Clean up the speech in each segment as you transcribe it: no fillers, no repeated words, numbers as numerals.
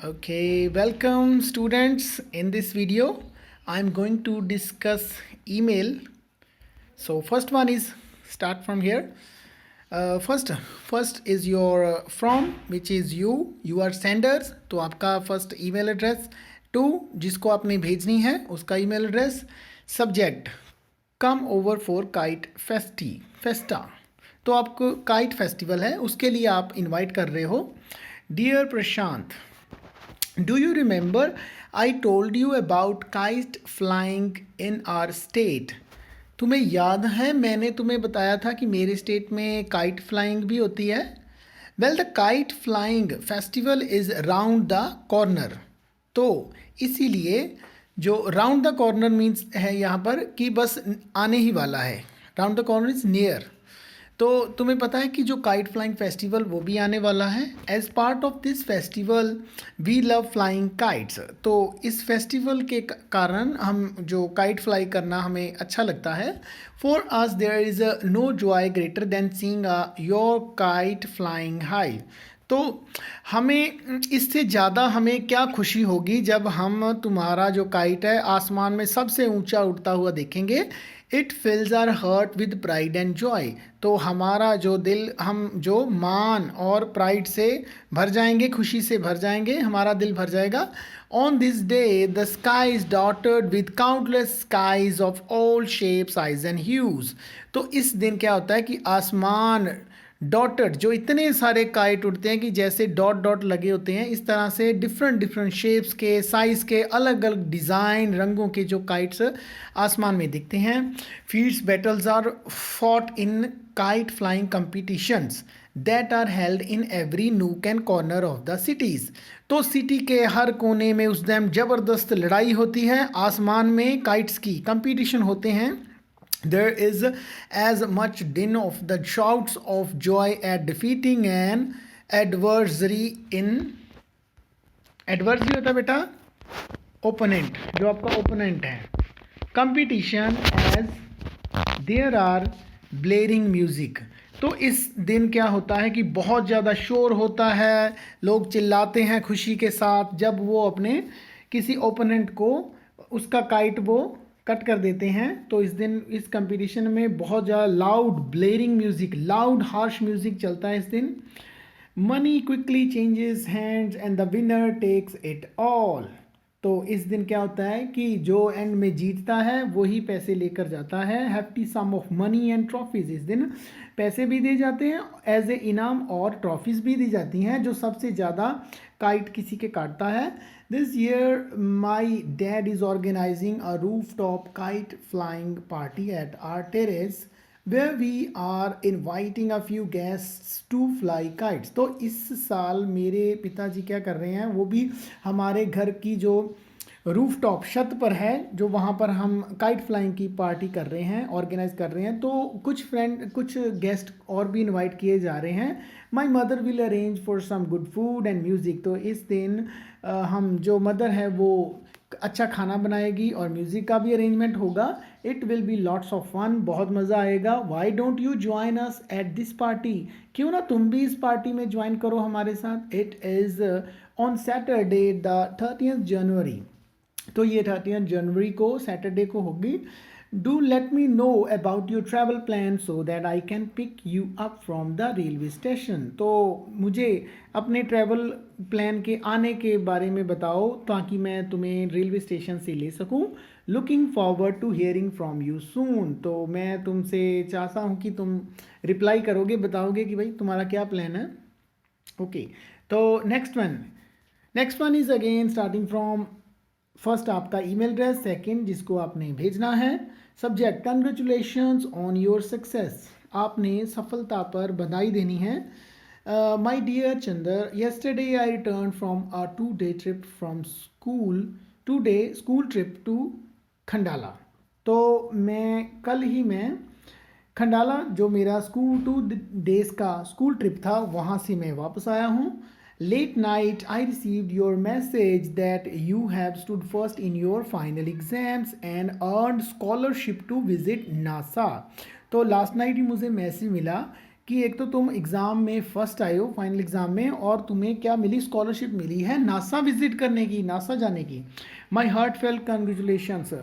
Okay, welcome students. In this video, I'm going to discuss email. So first one is start from here. First is your from, which is you are senders. तो आपका first email address. To जिसको आपने भेजनी है उसका email address. Subject come over for kite festa. तो आपको kite festival है उसके लिए आप इनवाइट कर रहे हो. Dear Prashant, Do you remember I told you about kite flying in our state? तुम्हें याद है मैंने तुम्हें बताया था कि मेरे स्टेट में काइट फ्लाइंग भी होती है. Well the kite flying festival is round the corner. तो इसीलिए जो राउंड द कॉर्नर मीन्स है यहाँ पर कि बस आने ही वाला है. Round the corner is near. तो तुम्हें पता है कि जो काइट फ्लाइंग फेस्टिवल वो भी आने वाला है. As part of this festival we love flying kites. तो इस फेस्टिवल के कारण हम जो काइट फ्लाई करना हमें अच्छा लगता है. For us there is no joy greater than seeing your kite flying high. तो हमें इससे ज़्यादा हमें क्या खुशी होगी जब हम तुम्हारा जो काइट है आसमान में सबसे ऊंचा उड़ता हुआ देखेंगे. It fills our heart with pride and joy. तो हमारा जो दिल हम जो मान और प्राइड से भर जाएंगे, खुशी से भर जाएंगे, हमारा दिल भर जाएगा. On this day the sky is dotted with countless skies of all shape size and hues. तो इस दिन क्या होता है कि आसमान डॉटेड, जो इतने सारे काइट उड़ते हैं कि जैसे डॉट डॉट लगे होते हैं, इस तरह से डिफरेंट शेप्स के, साइज़ के, अलग अलग डिज़ाइन, रंगों के जो काइट्स आसमान में दिखते हैं. Fields battles are fought in kite flying competitions that are held in every nook and corner of the cities. तो सिटी के हर कोने में उस टाइम ज़बरदस्त लड़ाई होती है. आसमान में काइट्स की कंपटीशन होते हैं. There is as much din of the shouts of joy at defeating an adversary in adversary होता है बेटा opponent, जो आपका opponent है. Competition as there are blaring music. तो इस दिन क्या होता है कि बहुत ज़्यादा शोर होता है, लोग चिल्लाते हैं खुशी के साथ जब वो अपने किसी ओपोनेंट को उसका काइट वो कट कर देते हैं. तो इस दिन इस कंपटीशन में बहुत ज़्यादा loud blaring music, loud harsh music चलता है इस दिन. Money quickly changes hands and the winner takes it all. तो इस दिन क्या होता है कि जो एंड में जीतता है वही पैसे लेकर जाता है. हैप्टी सम ऑफ मनी एंड ट्रॉफीज. इस दिन पैसे भी दिए जाते हैं एज ए इनाम और ट्रॉफीज़ भी दी जाती हैं जो सबसे ज़्यादा काइट किसी के काटता है. This year, my dad is organizing a rooftop kite flying party at our terrace where we are inviting a few guests to fly kites. तो इस साल मेरे पिताजी क्या कर रहे हैं, वो भी हमारे घर की जो रूफटॉप छत पर है, जो वहाँ पर हम काइट फ्लाइंग की पार्टी कर रहे हैं, ऑर्गेनाइज कर रहे हैं. तो कुछ गेस्ट और भी इनवाइट किए जा रहे हैं. My mother will arrange for some good food and music. तो इस दिन हम जो मदर है वो अच्छा खाना बनाएगी और म्यूज़िक का भी अरेंजमेंट होगा. It will be lots of fun. बहुत मज़ा आएगा. Why don't you join us at this party. क्यों ना तुम भी इस पार्टी में ज्वाइन करो हमारे साथ. It is on Saturday the 30th January. तो ये 30th जनवरी को सैटरडे को होगी. Do let me know about your travel plan so that I can pick you up from the railway station. तो मुझे अपने ट्रैवल प्लान के आने के बारे में बताओ ताकि मैं तुम्हें रेलवे स्टेशन से ले सकूं. Looking forward to hearing from you soon. तो मैं तुमसे चाहता हूं कि तुम रिप्लाई करोगे, बताओगे कि भाई तुम्हारा क्या प्लान है. ओके, तो next one is again starting from first आपका ईमेल एड्रेस, सेकंड जिसको आपने भेजना है. Subject congratulations on your success. आपने सफलता पर बधाई देनी है. My dear Chandar, yesterday I return from a 2-day trip from school trip to Khandala. तो मैं खंडाला जो मेरा 2 days का स्कूल ट्रिप था वहाँ से मैं वापस आया हूँ. Late night, I received your message that you have stood first in your final exams and earned scholarship to visit NASA. तो लास्ट नाइट ही मुझे मैसेज मिला कि एक तो तुम एग्ज़ाम में फर्स्ट आए हो फाइनल एग्ज़ाम में, और तुम्हें क्या मिली, स्कॉलरशिप मिली है नासा विजिट करने की, नासा जाने की। माई हार्ट फेल्ट कंग्रेचुलेशंस,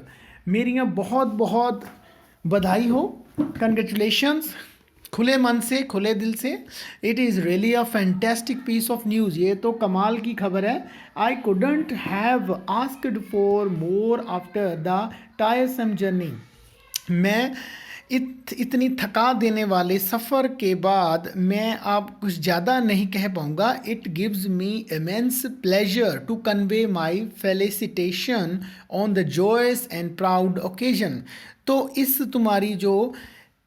मेरी यहाँ बहुत बहुत बधाई हो, कंग्रेचुलेशंस, खुले मन से खुले दिल से। It is really a fantastic piece of news, ये तो कमाल की खबर है। I couldn't have asked for more after the tiresome journey, मैं इतनी थका देने वाले सफ़र के बाद मैं आप कुछ ज़्यादा नहीं कह पाऊँगा। It gives me immense pleasure to convey my felicitation on the joyous and proud occasion. तो इस तुम्हारी जो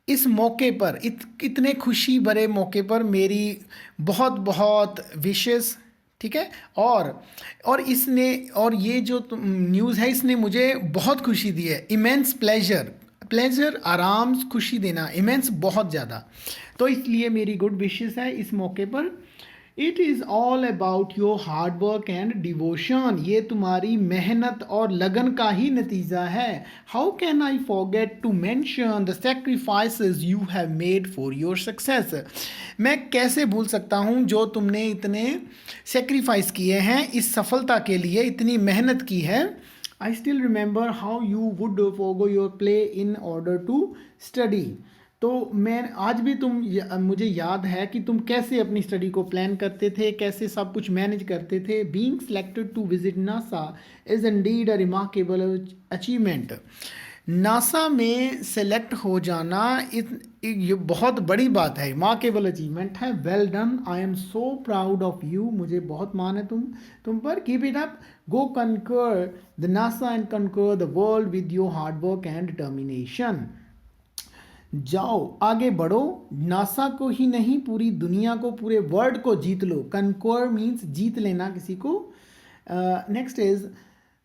इस मौके पर इतने खुशी भरे मौके पर मेरी बहुत बहुत विशेस, ठीक है। और इसने, और ये जो न्यूज़ है इसने मुझे बहुत खुशी दी है। इमेंस प्लेजर, प्लेजर आराम, खुशी देना, इमेंस बहुत ज़्यादा, तो इसलिए मेरी गुड विशेस है इस मौके पर। It is all about your hard work and devotion, ये तुम्हारी मेहनत और लगन का ही नतीजा है। How can I forget to mention the sacrifices you have made for your success, मैं कैसे भूल सकता हूँ जो तुमने इतने सेक्रीफाइस किए हैं इस सफलता के लिए, इतनी मेहनत की है। I still remember how you would forgo your play in order to study, तो मैं आज भी मुझे याद है कि तुम कैसे अपनी स्टडी को प्लान करते थे, कैसे सब कुछ मैनेज करते थे। Being selected to visit NASA is indeed a remarkable achievement, NASA में सेलेक्ट हो जाना ये बहुत बड़ी बात है, रिमार्केबल अचीवमेंट है। Well done, I am so proud of you, मुझे बहुत मान है तुम पर। Keep it up, go conquer the NASA and conquer the world with your hard work and determination. जाओ आगे बढ़ो, नासा को ही नहीं पूरी दुनिया को, पूरे वर्ल्ड को जीत लो। कनकर मीन्स जीत लेना किसी को। Next is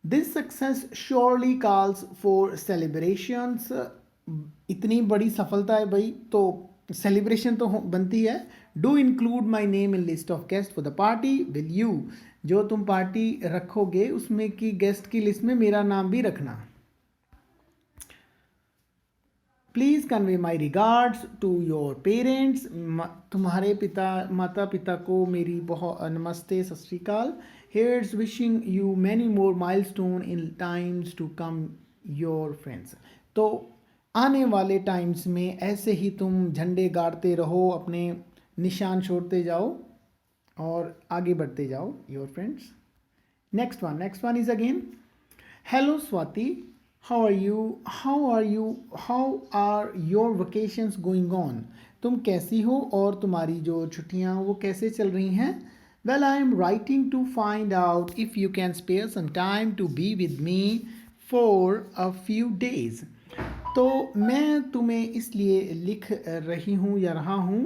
this success surely calls for celebrations, इतनी बड़ी सफलता है भाई तो सेलिब्रेशन तो बनती है। Do include my name in list of guest for the party, will you, जो तुम पार्टी रखोगे उसमें की गेस्ट की लिस्ट में मेरा नाम भी रखना। Please convey my regards to your parents, तुम्हारे माता पिता को मेरी बहुत नमस्ते, सत श्री अकाल। Here's wishing you many more milestone in times to come your friends, तो आने वाले टाइम्स में ऐसे ही तुम झंडे गाड़ते रहो, अपने निशान छोड़ते जाओ और आगे बढ़ते जाओ your friends. Next one is again, hello Swati, how are you, how are your vacations going on, तुम कैसी हो और तुम्हारी जो छुट्टियां वो कैसे चल रही हैं। well I am writing to find out if you can spare some time to be with me for a few days, तो मैं तुम्हें इसलिए लिख रही हूँ या रहा हूँ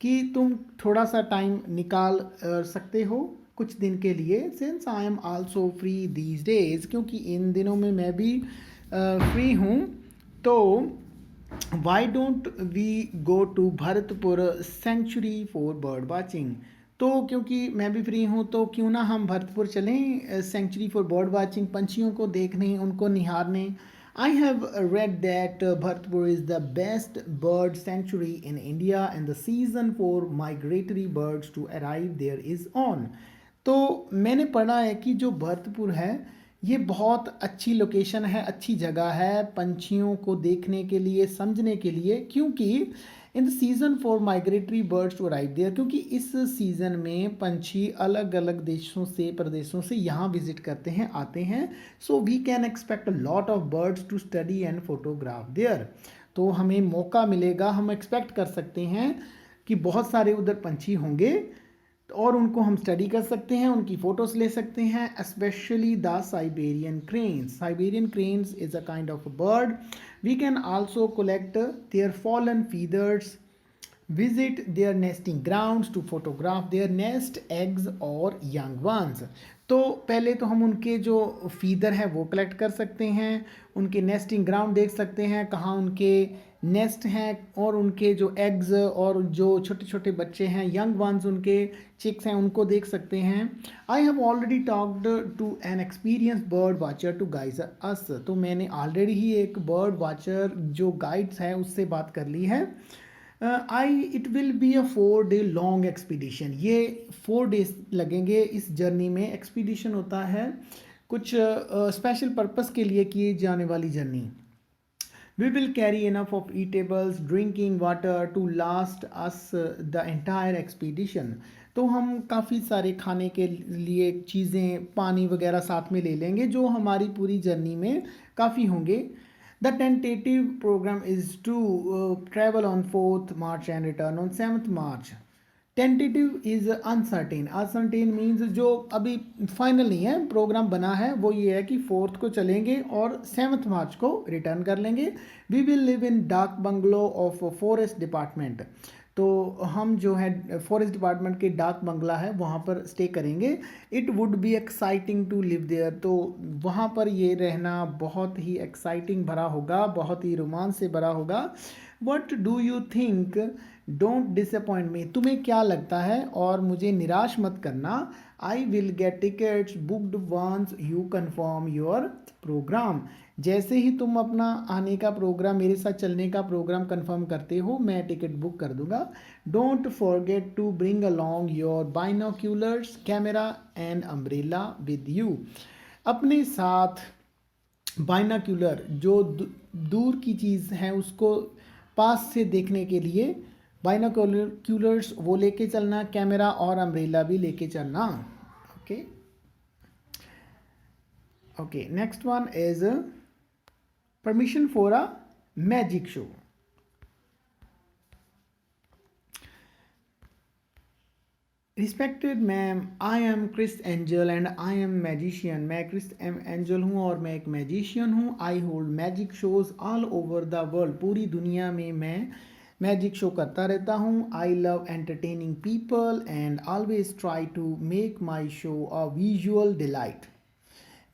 कि तुम थोड़ा सा टाइम निकाल सकते हो कुछ दिन के लिए। since I am also free these days, क्योंकि इन दिनों में मैं भी फ्री हूँ, तो why don't we go to Bharatpur sanctuary for bird watching, तो क्योंकि मैं भी फ्री हूँ तो क्यों ना हम भरतपुर चलें सेंचुरी फॉर बर्ड वाचिंग, पंछियों को देखने, उनको निहारने। I have read that Bharatpur is the best bird sanctuary in India and the season for migratory birds to arrive there is on, तो मैंने पढ़ा है कि जो भरतपुर है ये बहुत अच्छी लोकेशन है, अच्छी जगह है पंछियों को देखने के लिए, समझने के लिए, क्योंकि in the season for migratory birds to arrive there, क्योंकि इस सीज़न में पंछी अलग अलग देशों से, प्रदेशों से यहाँ विजिट करते हैं, आते हैं। So we can expect a lot of birds to study and photograph there, तो हमें मौका मिलेगा, हम एक्सपेक्ट कर सकते हैं कि बहुत सारे उधर पंछी होंगे और उनको हम स्टडी कर सकते हैं, उनकी फ़ोटोज़ ले सकते हैं। Specially the Siberian cranes, Siberian cranes is a kind of a bird, we can also collect their fallen feathers, visit their nesting grounds to photograph their nest eggs और यंग वंस, तो पहले तो हम उनके जो फीदर हैं वो collect कर सकते हैं, उनके नेस्टिंग ग्राउंड देख सकते हैं कहाँ उनके नेस्ट हैं, और उनके जो एग्स और जो छोटे छोटे बच्चे हैं, यंग वंस उनके चिक्स हैं, उनको देख सकते हैं। I have already talked to an experience bird watcher to guide us, तो मैंने ऑलरेडी ही एक बर्ड वाचर जो गाइड्स है उससे बात कर ली है। I it will be a 4 day long expedition. ये 4 days लगेंगे इस जर्नी में। एक्सपीडिशन होता है कुछ स्पेशल पर्पस के लिए किए जाने वाली journey. We will carry enough of eatables, drinking water to last us the entire expedition. तो हम काफ़ी सारे खाने के लिए चीज़ें, पानी वगैरह साथ में ले लेंगे जो हमारी पूरी जर्नी में काफ़ी होंगे। The tentative program is to travel on 4th March and return on 7th March. Tentative is uncertain. Uncertain means जो अभी फाइनल नहीं है, प्रोग्राम बना है वो ये है कि 4th को चलेंगे और 7th मार्च को रिटर्न कर लेंगे। We will live in dark bungalow of forest department. तो हम जो है फॉरेस्ट डिपार्टमेंट के डार्क बंगला है वहाँ पर स्टे करेंगे। It would be exciting to live there. तो वहाँ पर ये रहना बहुत ही एक्साइटिंग भरा होगा, बहुत ही रोमांच से भरा होगा। What do you think, don't disappoint me. तुम्हें क्या लगता है और मुझे निराश मत करना। I will get tickets booked once you confirm your programme. जैसे ही तुम अपना आने का प्रोग्राम, मेरे साथ चलने का प्रोग्राम कंफर्म करते हो, मैं टिकट बुक कर दूंगा। Don't forget to bring along your binoculars, camera and umbrella with you. अपने साथ बाइनोक्यूलर जो दूर की चीज़ है उसको पास से देखने के लिए बाइनोक्यूलर्स वो लेके चलना, कैमरा और अम्ब्रेला भी लेके चलना। Okay okay, next one is permission for a magic show. Respected ma'am, I am Chris Angel and I am magician. मैं क्रिस एंजल हूँ और मैं एक मैजिशियन हूँ। I hold magic shows all over the world. पूरी दुनिया में मैं मैजिक शो करता रहता हूँ। I love entertaining people and always try to make my show a visual delight.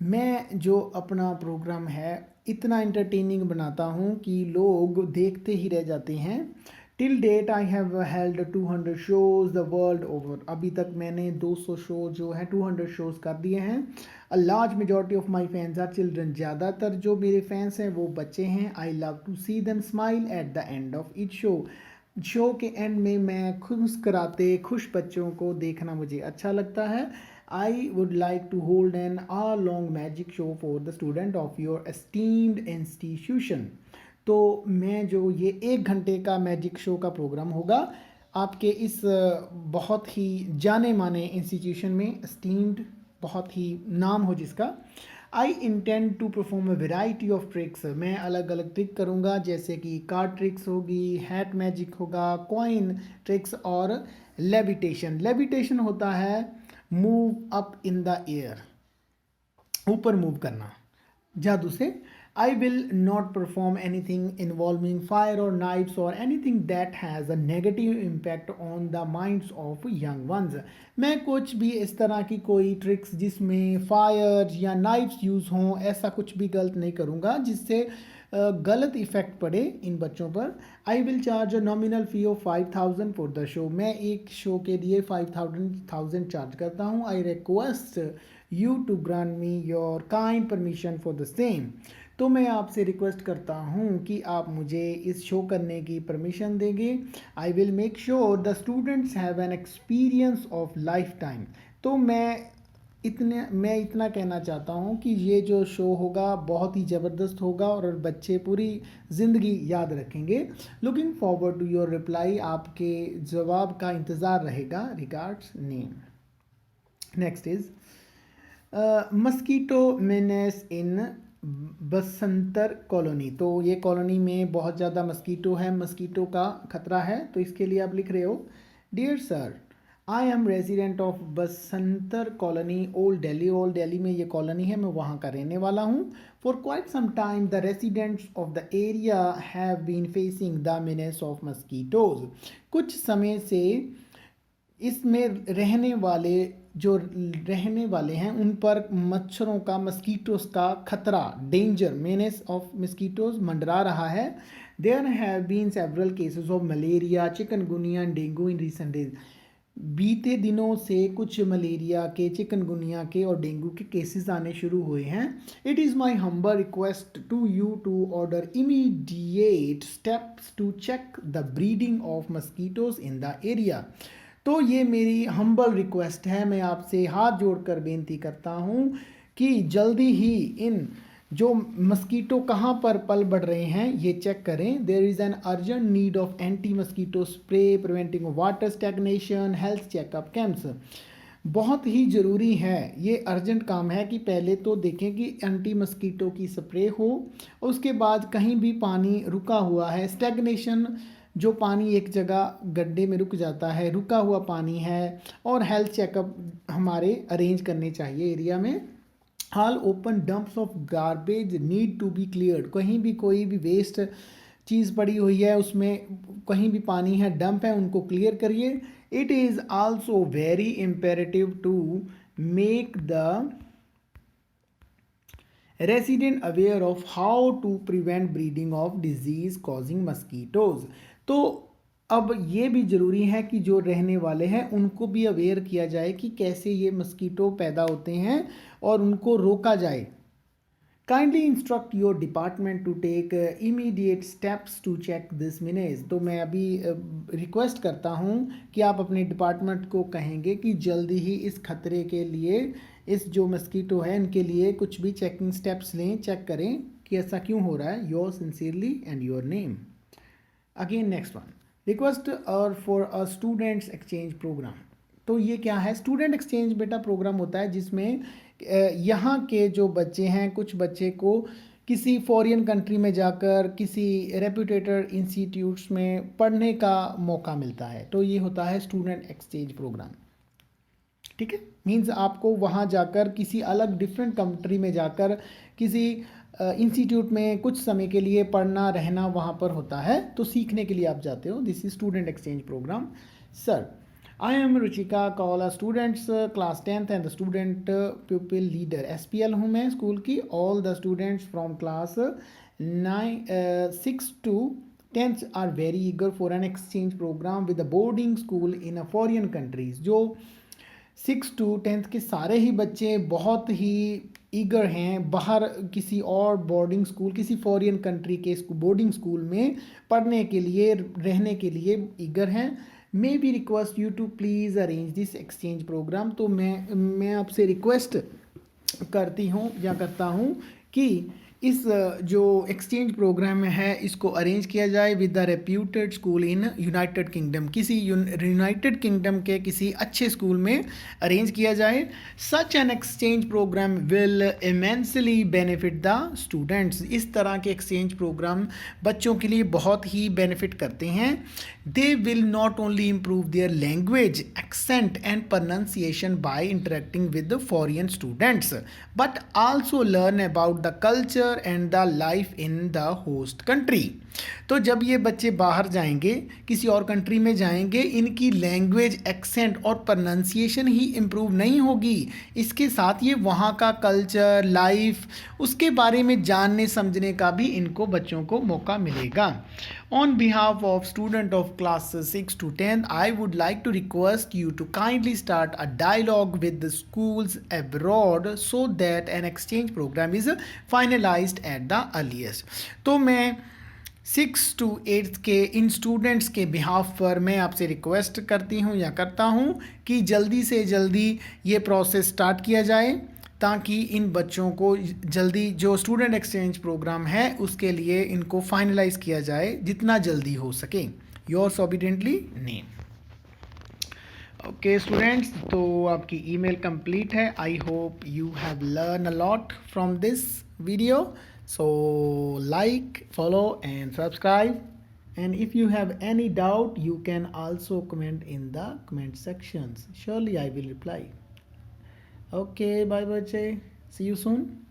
मैं जो अपना प्रोग्राम है इतना एंटरटेनिंग बनाता हूँ कि लोग देखते ही रह जाते हैं। Till date I have held 200 shows the world over. अभी तक मैंने 200 शो जो है 200 शोज कर दिए हैं। A large majority of my fans are children. ज़्यादातर जो मेरे फैंस हैं वो बच्चे हैं। I love to see them smile at the end of each show. Show के एंड में मैं मुस्कराते खुश बच्चों को देखना मुझे अच्छा लगता है। I would like to hold an hour long magic show for the student of your esteemed institution. तो मैं जो ये 1 घंटे का मैजिक शो का प्रोग्राम होगा आपके इस बहुत ही जाने माने इंस्टीट्यूशन में, एस्टीम्ड बहुत ही नाम हो जिसका। I intend to perform a variety of tricks. मैं अलग अलग ट्रिक करूँगा जैसे कि कार्ड ट्रिक्स होगी, हैट मैजिक होगा, कॉइन ट्रिक्स और लेविटेशन। लेविटेशन होता है move up in the air, ऊपर मूव करना जादू से। I will not perform anything involving fire or knives or anything that has a negative impact on the minds of young ones. मैं कुछ भी इस तरह की कोई ट्रिक्स जिसमें फायर या नाइफ्स यूज़ हों ऐसा कुछ भी गलत नहीं करूँगा जिससे गलत इफ़ेक्ट पड़े इन बच्चों पर। I will charge a nominal fee of 5000 for the show. मैं एक शो के लिए 5000 चार्ज करता हूँ। I request you to grant me your kind permission for the same. तो मैं आपसे रिक्वेस्ट करता हूँ कि आप मुझे इस शो करने की परमिशन देंगे। I will make sure the students have an experience of life time. तो मैं इतना कहना चाहता हूँ कि ये जो शो होगा बहुत ही ज़बरदस्त होगा और बच्चे पूरी ज़िंदगी याद रखेंगे। Looking forward to your reply. आपके जवाब का इंतज़ार रहेगा। Regards name. Next is mosquito menace in Basantar colony. तो ये कॉलोनी में बहुत ज़्यादा मस्कीटो है, मस्कीटो का खतरा है। तो इसके लिए आप लिख रहे हो, dear sir I am resident of Basantar colony old Delhi. Old Delhi में ये कॉलोनी है, मैं वहाँ का रहने वाला हूँ। For quite some time the residents of the area have been facing the menace of mosquitoes. कुछ समय से इसमें रहने वाले हैं उन पर मच्छरों का, मस्कीटोज का खतरा, डेंजर, मेनेस ऑफ मस्कीटोज मंडरा रहा है। There have been several cases of malaria, chikungunya and dengue in recent days. बीते दिनों से कुछ मलेरिया के, चिकनगुनिया के और डेंगू के केसेस आने शुरू हुए हैं. It is my humble request to you to order immediate steps to check the breeding of mosquitoes in the area. तो ये मेरी हम्बल रिक्वेस्ट है, मैं आपसे हाथ जोड़कर बेनती करता हूँ कि जल्दी ही इन जो मस्कीटो कहाँ पर पल बढ़ रहे हैं ये चेक करें. There is an urgent need of anti mosquito spray preventing water stagnation health checkup camps. बहुत ही ज़रूरी है, ये अर्जेंट काम है कि पहले तो देखें कि एंटी मस्कीटो की स्प्रे हो, उसके बाद कहीं भी पानी रुका हुआ है, स्टैग्नेशन जो पानी एक जगह गड्ढे में रुक जाता है, रुका हुआ पानी है, और हेल्थ चेकअप हमारे अरेंज करने चाहिए एरिया में. All open dumps of garbage need to be cleared. कहीं भी कोई भी वेस्ट चीज़ पड़ी हुई है, उसमें कहीं भी पानी है, डंप है, उनको क्लियर करिए. It is also very imperative to make the resident aware of how to prevent breeding of disease causing mosquitoes. तो अब ये भी ज़रूरी है कि जो रहने वाले हैं उनको भी अवेयर किया जाए कि कैसे ये मस्कीटो पैदा होते हैं और उनको रोका जाए. Kindly instruct your department to take immediate steps to check this menace. तो मैं अभी रिक्वेस्ट करता हूँ कि आप अपने डिपार्टमेंट को कहेंगे कि जल्दी ही इस खतरे के लिए, इस जो मस्कीटो है इनके लिए कुछ भी चेकिंग स्टेप्स लें, चेक करें कि ऐसा क्यों हो रहा है. Your sincerely and your name. Again next one, request और for a students exchange programme. तो ये क्या है? स्टूडेंट एक्सचेंज बेटा प्रोग्राम होता है जिसमें यहाँ के जो बच्चे हैं, कुछ बच्चे को किसी फॉरेन कंट्री में जाकर किसी रेप्यूटेड इंस्टीट्यूट्स में पढ़ने का मौका मिलता है. तो ये होता है स्टूडेंट एक्सचेंज प्रोग्राम. ठीक है, मीन्स आपको वहाँ जाकर किसी अलग डिफरेंट कंट्री में जाकर किसी इंस्टीट्यूट में कुछ समय के लिए पढ़ना रहना वहाँ पर होता है, तो सीखने के लिए आप जाते हो. This is student exchange programme. Sir, I am Ruchika Kaul a students class 10th and the student pupil leader. SPL हूँ मैं स्कूल की. All the students from class 6 to 10th are very eager for an exchange programme with a boarding school in a foreign countries. जो 6 to 10th के सारे ही बच्चे बहुत ही eager हैं बाहर किसी और बोर्डिंग स्कूल, किसी फॉरेन कंट्री के बोर्डिंग स्कूल में पढ़ने के लिए, रहने के लिए ईगर हैं. May be request you to please arrange this exchange programme. तो मैं आपसे रिक्वेस्ट करती हूँ या करता हूँ कि इस जो एक्सचेंज प्रोग्राम है इसको अरेंज किया जाए with the reputed school in United Kingdom. किसी यूनाइटेड किंगडम के किसी अच्छे स्कूल में अरेंज किया जाए. Such an exchange programme will immensely benefit the students. इस तरह के एक्सचेंज प्रोग्राम बच्चों के लिए बहुत ही बेनिफिट करते हैं. They will not only improve their language, accent and pronunciation by interacting with foreign students, but also learn about the culture and the life in the host country. तो जब ये बच्चे बाहर जाएंगे, किसी और कंट्री में जाएंगे, इनकी लैंग्वेज, एक्सेंट और प्रोनाउंसिएशन ही इम्प्रूव नहीं होगी, इसके साथ ये वहाँ का कल्चर, लाइफ, उसके बारे में जानने समझने का भी इनको बच्चों को मौका मिलेगा. On behalf of student of classes 6 to 10, I would like to request you to kindly start a dialogue with the schools abroad so that an exchange program is finalized at the earliest. तो मैं 6 to 8 के इन students के behalf पर मैं आपसे request करती हूँ या करता हूँ कि जल्दी से जल्दी ये प्रोसेस स्टार्ट किया जाए ताकि इन बच्चों को जल्दी जो स्टूडेंट एक्सचेंज प्रोग्राम है उसके लिए इनको फाइनलाइज किया जाए जितना जल्दी हो सके. Yours ओबीडिएंटली name. ओके स्टूडेंट्स, तो आपकी ईमेल कंप्लीट है. I hope you have learn a lot from this video. So like, follow and subscribe, and if you have any doubt you can also comment in the comment sections. Surely I will reply. Okay, bye bye. See you soon.